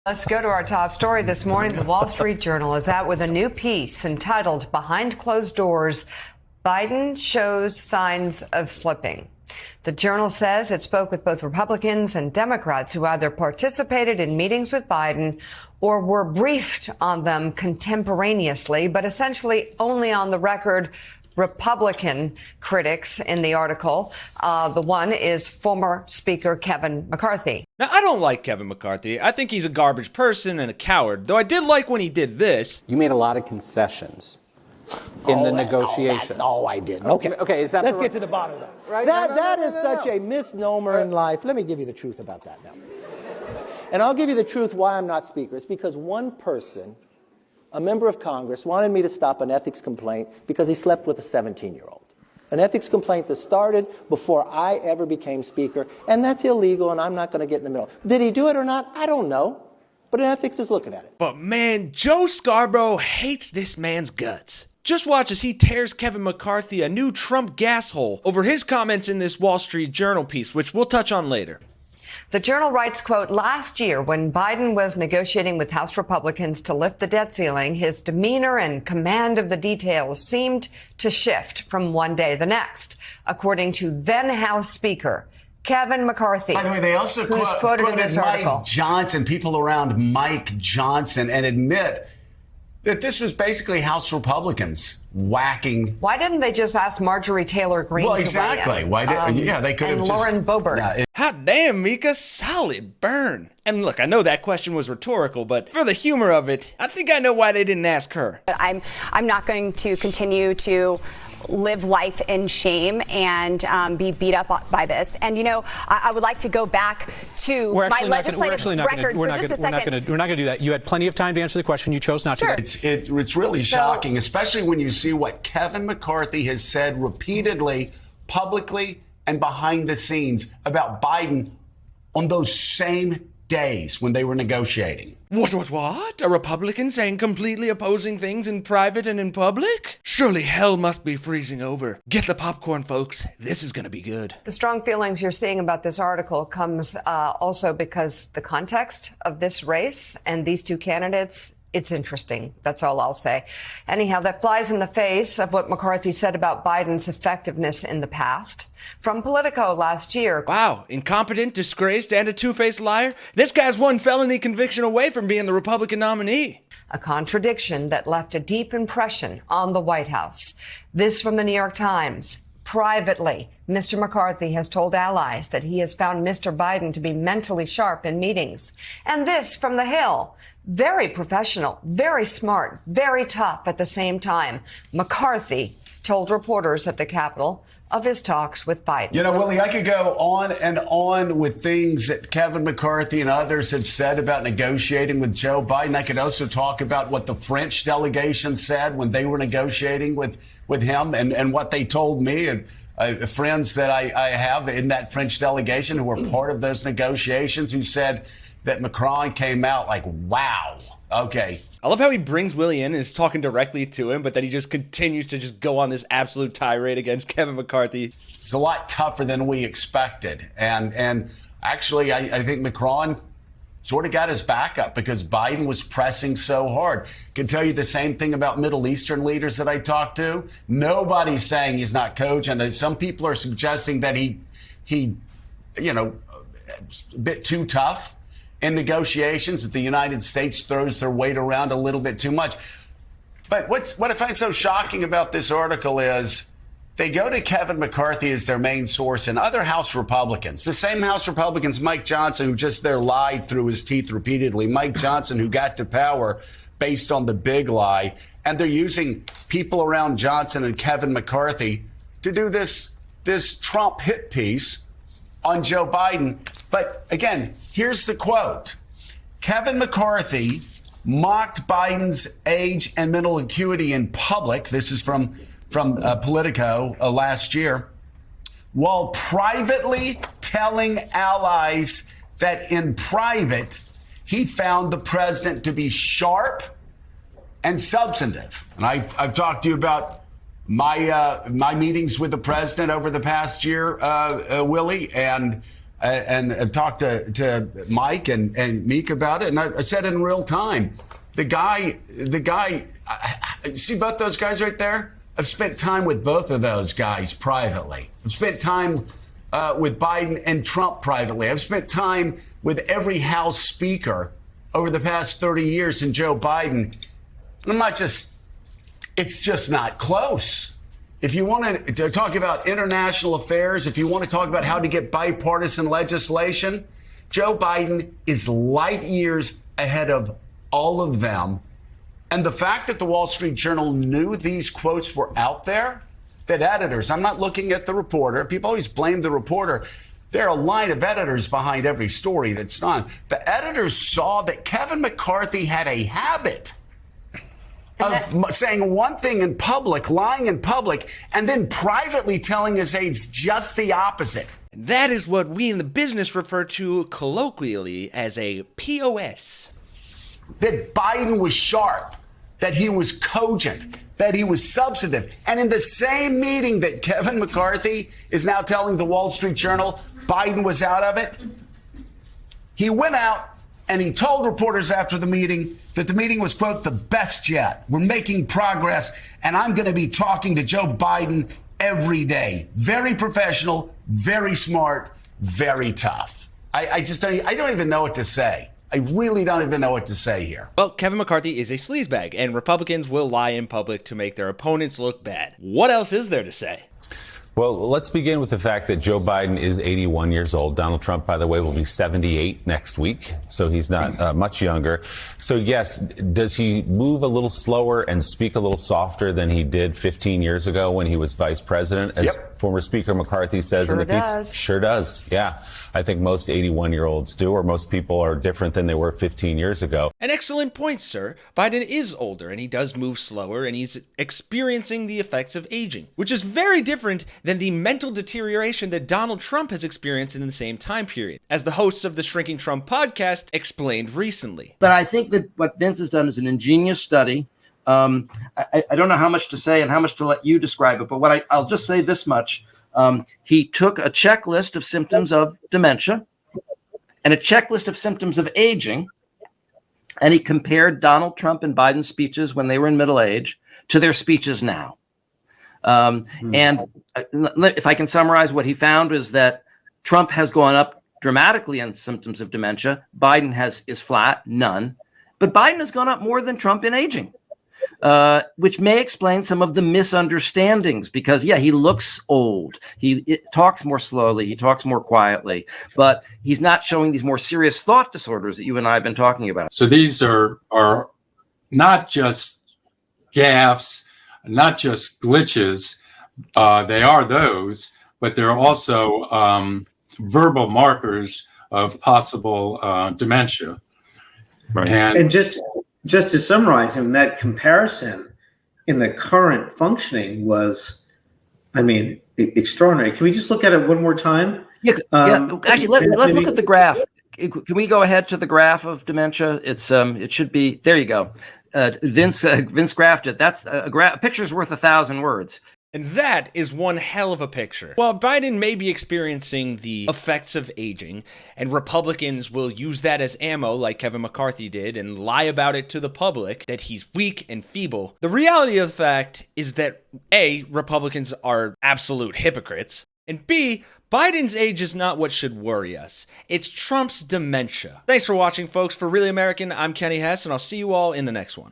Let's go to our top story this morning. The Wall Street Journal is out with a new piece entitled "Behind Closed Doors, Biden Shows Signs of Slipping." The Journal says it spoke with both Republicans and Democrats who either participated in meetings with Biden or were briefed on them contemporaneously, but essentially only on the record Republican critics in the article. The one is former Speaker Kevin McCarthy. Now, I don't like Kevin McCarthy. I think he's a garbage person and a coward, though I did like when he did this. You made a lot of concessions in the negotiations. No, I didn't. Okay, is that let's get to the bottom of that. Right? That is such a misnomer in life. Let me give you the truth about that now. And I'll give you the truth why I'm not Speaker. It's because one person, a member of Congress, wanted me to stop an ethics complaint because he slept with a 17-year-old. An ethics complaint that started before I ever became Speaker, and that's illegal, and I'm not going to get in the middle. Did he do it or not? I don't know. But ethics is looking at it. But man, Joe Scarborough hates this man's guts. Just watch as he tears Kevin McCarthy a new Trump gas hole over his comments in this Wall Street Journal piece, which we'll touch on later. The Journal writes, quote, "Last year, when Biden was negotiating with House Republicans to lift the debt ceiling, his demeanor and command of the details seemed to shift from one day to the next," according to then House Speaker Kevin McCarthy. By the way, they also quoted Mike Johnnson, people around Mike Johnnson, and admit that this was basically House Republicans whacking. Why didn't they just ask Marjorie Taylor Greene? Well, exactly. Why did? They could have and just. Lauren Boebert. Hot damn, Mika, solid burn. And look, I know that question was rhetorical, but for the humor of it, I think I know why they didn't ask her. I'm not going to continue to live life in shame and be beat up by this. And, you know, I would like to go back to my legislative record for just a second. We're not going to do that. You had plenty of time to answer the question. You chose not to. It's really shocking, especially when you see what Kevin McCarthy has said repeatedly, publicly, and behind the scenes about Biden on those same days when they were negotiating. What? A Republican saying completely opposing things in private and in public? Surely hell must be freezing over. Get the popcorn, folks. This is going to be good. The strong feelings you're seeing about this article comes also because the context of this race and these two candidates, it's interesting. That's all I'll say. Anyhow, that flies in the face of what McCarthy said about Biden's effectiveness in the past. From Politico last year. Wow, incompetent, disgraced, and a two-faced liar? This guy's one felony conviction away from being the Republican nominee. A contradiction that left a deep impression on the White House. This from the New York Times. Privately, Mr. McCarthy has told allies that he has found Mr. Biden to be mentally sharp in meetings. And this from The Hill. Very professional, very smart, very tough at the same time. McCarthy told reporters at the Capitol of his talks with Biden. You know, Willie, I could go on and on with things that Kevin McCarthy and others have said about negotiating with Joe Biden. I could also talk about what the French delegation said when they were negotiating with him and what they told me and friends that I have in that French delegation who were part of those negotiations who said that Macron came out like, wow. Okay. I love how he brings Willie in and is talking directly to him, but then he just continues to just go on this absolute tirade against Kevin McCarthy. It's a lot tougher than we expected. And actually, I think Macron sort of got his back up because Biden was pressing so hard. Can tell you the same thing about Middle Eastern leaders that I talked to. Nobody's saying he's not coaching. And some people are suggesting that he, you know, a bit too tough in negotiations, that the United States throws their weight around a little bit too much. But what I find so shocking about this article is they go to Kevin McCarthy as their main source and other House Republicans, the same House Republicans, Mike Johnnson, who just there lied through his teeth repeatedly, Mike Johnnson, who got to power based on the big lie. And they're using people around Johnson and Kevin McCarthy to do this Trump hit piece on Joe Biden. But again, here's the quote. Kevin McCarthy mocked Biden's age and mental acuity in public. This is from Politico last year, while privately telling allies that in private, he found the president to be sharp and substantive. And I've talked to you about my meetings with the president over the past year, Willie, and and I've talked to Mike and Meek about it, and I said it in real time. The guy, see both those guys right there? I've spent time with both of those guys privately. I've spent time with Biden and Trump privately. I've spent time with every House Speaker over the past 30 years and Joe Biden. It's just not close. If you want to talk about international affairs, if you want to talk about how to get bipartisan legislation, Joe Biden is light years ahead of all of them. And the fact that the Wall Street Journal knew these quotes were out there, that editors, I'm not looking at the reporter. People always blame the reporter. There are a line of editors behind every story that's not. The editors saw that Kevin McCarthy had a habit of saying one thing in public, lying in public, and then privately telling his aides just the opposite. That is what we in the business refer to colloquially as a POS. That Biden was sharp, that he was cogent, that he was substantive. And in the same meeting that Kevin McCarthy is now telling the Wall Street Journal Biden was out of it, he went out and he told reporters after the meeting that the meeting was, quote, the best yet. We're making progress, and I'm going to be talking to Joe Biden every day. Very professional, very smart, very tough. I don't even know what to say. I really don't even know what to say here. Well, Kevin McCarthy is a sleazebag, and Republicans will lie in public to make their opponents look bad. What else is there to say? Well, let's begin with the fact that Joe Biden is 81 years old. Donald Trump, by the way, will be 78 next week, so he's not much younger. So, yes, does he move a little slower and speak a little softer than he did 15 years ago when he was vice president, as former Speaker McCarthy says in the piece? Sure does, yeah. I think most 81-year-olds do, or most people are different than they were 15 years ago. An excellent point, sir. Biden is older, and he does move slower, and he's experiencing the effects of aging, which is very different than the mental deterioration that Donald Trump has experienced in the same time period, as the hosts of the Shrinking Trump podcast explained recently. But I think that what Vince has done is an ingenious study. I don't know how much to say and how much to let you describe it, but I'll just say this much. He took a checklist of symptoms of dementia and a checklist of symptoms of aging, and he compared Donald Trump and Biden's speeches when they were in middle age to their speeches now. And if I can summarize, what he found is that Trump has gone up dramatically in symptoms of dementia. Biden is flat, none. But Biden has gone up more than Trump in aging, which may explain some of the misunderstandings because, he looks old. He talks more slowly. He talks more quietly. But he's not showing these more serious thought disorders that you and I have been talking about. So these are not just gaffes, not just glitches. They are those, but they're also verbal markers of possible dementia. Right. And just to summarize him, that comparison in the current functioning was, extraordinary. Can we just look at it one more time? Actually, let's look at the graph. Can we go ahead to the graph of dementia? It should be, there you go. Vince graphed it. That's a picture's worth 1,000 words. And that is one hell of a picture. While Biden may be experiencing the effects of aging, and Republicans will use that as ammo like Kevin McCarthy did and lie about it to the public that he's weak and feeble, the reality of the fact is that A, Republicans are absolute hypocrites, and B, Biden's age is not what should worry us. It's Trump's dementia. Thanks for watching, folks. For Really American, I'm Kenny Hesse, and I'll see you all in the next one.